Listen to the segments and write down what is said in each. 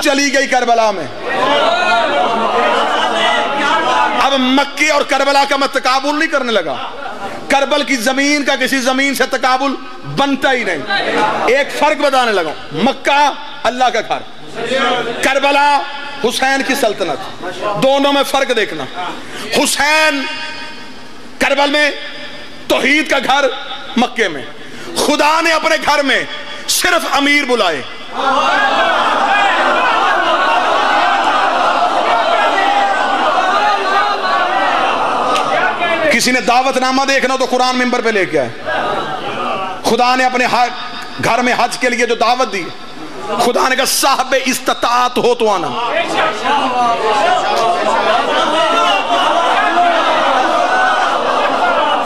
چلی گئی کربلا میں. اب مکے اور کربلا کا میں تقابل نہیں کرنے لگا. کربل کی زمین کا کسی زمین سے تقابل بنتا ہی نہیں. ایک فرق بتانے لگا. مکہ اللہ کا گھر, کربلا حسین کی سلطنت. دونوں میں فرق دیکھنا. حسین کربل میں توحید کا گھر, مکے میں خدا نے اپنے گھر میں صرف امیر بلائے. کسی نے دعوت نامہ دیکھنا تو قرآن منبر پہ لے کے آئے. خدا نے اپنے گھر میں حج کے لیے جو دعوت دی, خدا نے کہا صاحب استطاعت ہو تو آنا.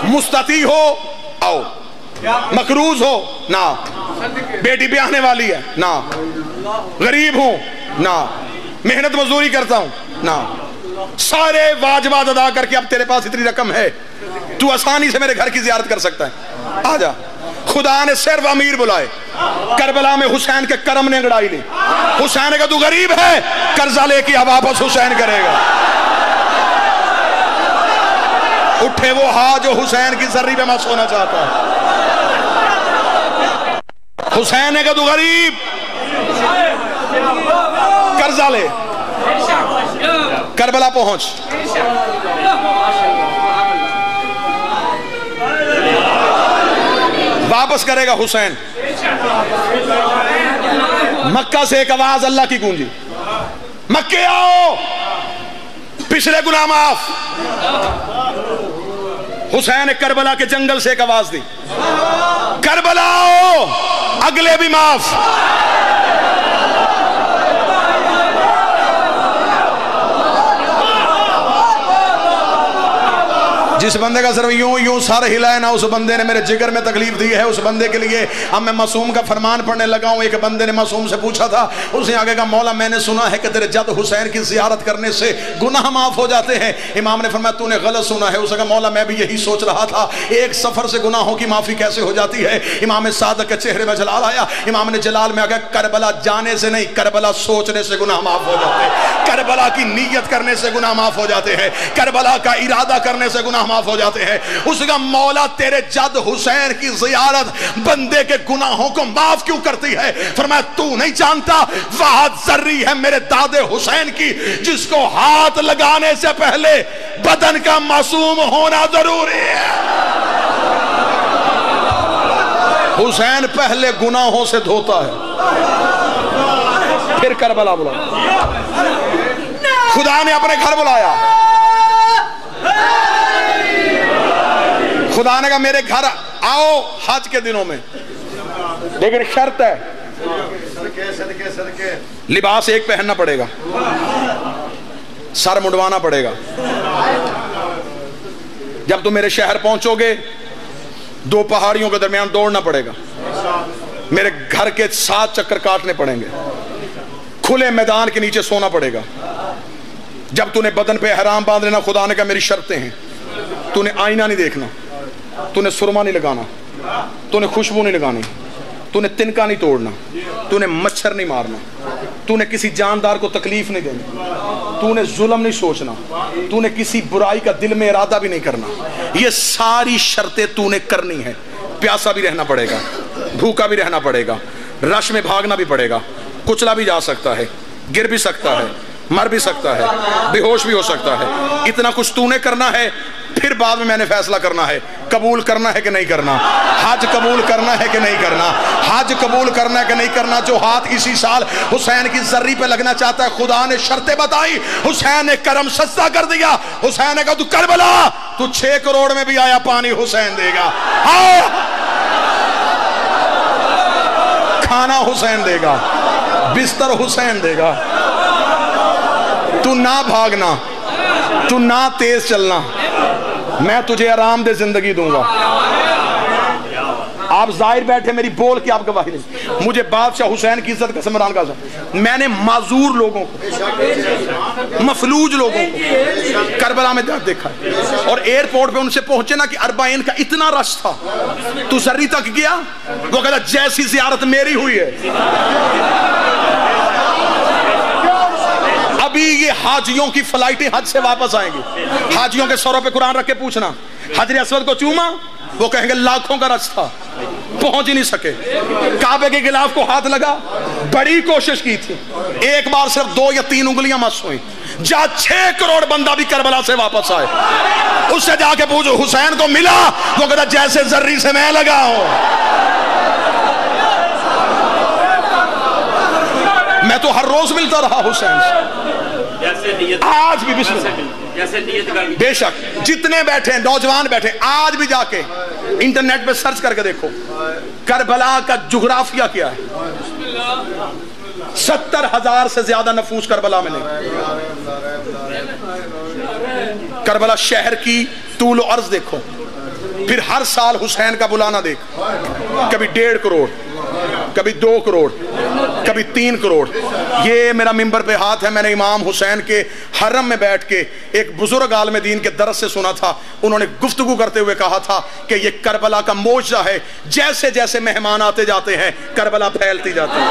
مستطیع ہو آؤ, مقروض ہو نہ, بیٹی بیاہنے والی ہے نہ, غریب ہوں نہ, محنت مزدوری کرتا ہوں نہ, سارے واجبات ادا کر کے اب تیرے پاس اتنی رقم ہے تو آسانی سے میرے گھر کی زیارت کر سکتا ہے, آ جا. خدا نے صرف امیر بلائے. کربلا میں حسین کے کرم نے انگڑائی لی. حسین نے کہا تو غریب ہے, قرضہ لے کے واپس حسین کرے گا. اٹھے وہ ہاں جو حسین کی زری پہ میں سونا چاہتا ہے. حسین نے کہا تو غریب, قرضہ لے, کربلا پہنچ. واپس کرے گا حسین. مکہ سے ایک آواز اللہ کی گونجی, مکے آؤ, پچھلے گناہ معاف. حسین کربلا کے جنگل سے ایک آواز دی, کربلا آؤ, اگلے بھی معاف. جس بندے کا صرف یوں سر ہلائے نا, اس بندے نے میرے جگر میں تکلیف دی ہے. اس بندے کے لیے اب میں معصوم کا فرمان پڑھنے لگا ہوں. ایک بندے نے معصوم سے پوچھا تھا, اس نے آگے کہا مولا میں نے سنا ہے کہ تیرے جد حسین کی زیارت کرنے سے گناہ معاف ہو جاتے ہیں. امام نے فرمایا تو نے غلط سنا ہے. اس نے کہا مولا میں بھی یہی سوچ رہا تھا, ایک سفر سے گناہوں کی معافی کیسے ہو جاتی ہے. امام صادق کے چہرے میں جلال آیا. امام نے جلال میں آگے کربلا جانے سے نہیں, کربلا سوچنے سے گناہ معاف ہو جاتے ہیں. کربلا کی نیت کرنے سے گناہ معاف ہو جاتے ہیں. کربلا کا ارادہ کرنے سے گناہ معاف ہو جاتے ہیں. اس کا مولا تیرے جد حسین کی زیارت بندے کے گناہوں کو معاف کیوں کرتی ہے. فرمایا تو نہیں جانتا وہاں ذری ہے میرے دادے حسین کی, جس کو ہاتھ لگانے سے پہلے بدن کا معصوم ہونا ضروری ہے. حسین پہلے گناہوں سے دھوتا ہے, پھر کربلا بلا. خدا نے اپنے گھر بلایا. خدا نے کہا میرے گھر آؤ حج کے دنوں میں, لیکن شرط ہے لباس ایک پہننا پڑے گا, سر مڈوانا پڑے گا. جب تم میرے شہر پہنچو گے 2 پہاڑیوں کے درمیان دوڑنا پڑے گا, میرے گھر کے 7 چکر کاٹنے پڑیں گے, کھلے میدان کے نیچے سونا پڑے گا. جب تو نے بدن پہ احرام باندھ لینا, خدا نے کہا میری شرطیں ہیں, تو نے آئینہ نہیں دیکھنا, تو نے سرما نہیں لگانا, تو نے خوشبو نہیں لگانی, تو نے تنکا نہیں توڑنا, تو نے مچھر نہیں مارنا, تو نے کسی جاندار کو تکلیف نہیں دینی, تو نے ظلم نہیں سوچنا, تو نے کسی برائی کا دل میں ارادہ بھی نہیں کرنا. یہ ساری شرطیں تو نے کرنی ہے. پیاسا بھی رہنا پڑے گا, بھوکا بھی رہنا پڑے گا, رش میں بھاگنا بھی پڑے گا, کچلا بھی جا سکتا ہے, گر بھی سکتا ہے, مر بھی سکتا ہے, بے ہوش بھی ہو سکتا ہے. اتنا کچھ تو نے کرنا ہے, پھر بعد میں نے فیصلہ کرنا ہے قبول کرنا ہے کہ نہیں کرنا, حج قبول کرنا ہے کہ نہیں کرنا, حج قبول کرنا ہے کہ نہیں کرنا. جو ہاتھ اسی سال حسین کی زری پہ لگنا چاہتا ہے, خدا نے شرطیں بتائی, حسین نے کرم سستا کر دیا. حسین نے کہا تو کربلا, تو 6 کروڑ میں بھی آیا پانی حسین دے گا, کھانا حسین دے گا, بستر حسین دے گا. تو نہ بھاگنا, تو نہ تیز چلنا, میں تجھے آرام دہ زندگی دوں گا. آپ ظاہر بیٹھے, میری بول کے آپ گواہی دیں. مجھے بادشاہ حسین کی عزت کا سمران کا, میں نے معذور لوگوں کو, مفلوج لوگوں کو کربلا میں دیکھا ہے, اور ایئرپورٹ پہ ان سے پہنچے نا کہ 40 کا اتنا رش تھا, تو ذری تک گیا, وہ کہتا جیسی زیارت میری ہوئی ہے. ابھی یہ حاجیوں کی فلائٹیں حج سے واپس آئیں گی. حاجیوں کے سروں پہ قرآن رکھ کے پوچھنا, حجر اسود کو چوما, وہ کہیں گے لاکھوں کا رش تھا, پہنچ ہی نہیں سکے. کعبے کے غلاف کو ہاتھ لگا, بڑی کوشش کی تھی, ایک بار صرف 2 یا 3 انگلیاں مس ہوئی. جا 6 کروڑ بندہ بھی کربلا سے واپس آئے, اس سے جا کے پوچھو حسین کو ملا, وہ کہتا جیسے زری سے میں لگا ہوں. میں تو ہر روز ملتا رہا حسین سے, آج بھی بسم اللہ. بے شک جتنے بیٹھے ہیں نوجوان بیٹھے, آج بھی جا کے انٹرنیٹ پہ سرچ کر کے دیکھو کربلا کا جغرافیہ کیا ہے. 70,000 سے زیادہ نفوس کربلا میں نہیں. کربلا شہر کی طول و عرض دیکھو, پھر ہر سال حسین کا بلانا دیکھ, کبھی 1.5 کروڑ, کبھی 2 کروڑ, کبھی 3 کروڑ. یہ میرا ممبر پہ ہاتھ ہے, میں نے امام حسین کے حرم میں بیٹھ کے ایک بزرگ عالم دین کے درس سے سنا تھا. انہوں نے گفتگو کرتے ہوئے کہا تھا کہ یہ کربلا کا معجزہ ہے, جیسے جیسے مہمان آتے جاتے ہیں کربلا پھیلتی جاتی ہے.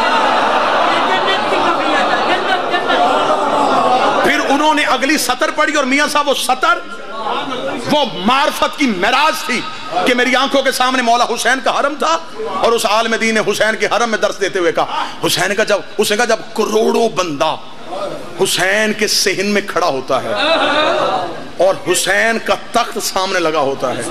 پھر انہوں نے اگلی سطر پڑھی, اور میاں صاحب وہ سطر وہ معرفت کی معراج تھی کہ میری آنکھوں کے سامنے مولا حسین کا حرم تھا, اور اس عالم دین نے حسین کے حرم میں درس دیتے ہوئے کہا حسین کا جب کروڑوں بندہ حسین کے صحن میں کھڑا ہوتا ہے اور حسین کا تخت سامنے لگا ہوتا ہے,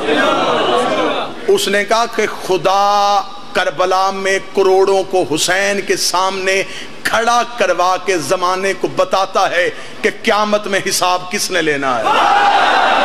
اس نے کہا کہ خدا کربلا میں کروڑوں کو حسین کے سامنے کھڑا کروا کے زمانے کو بتاتا ہے کہ قیامت میں حساب کس نے لینا ہے.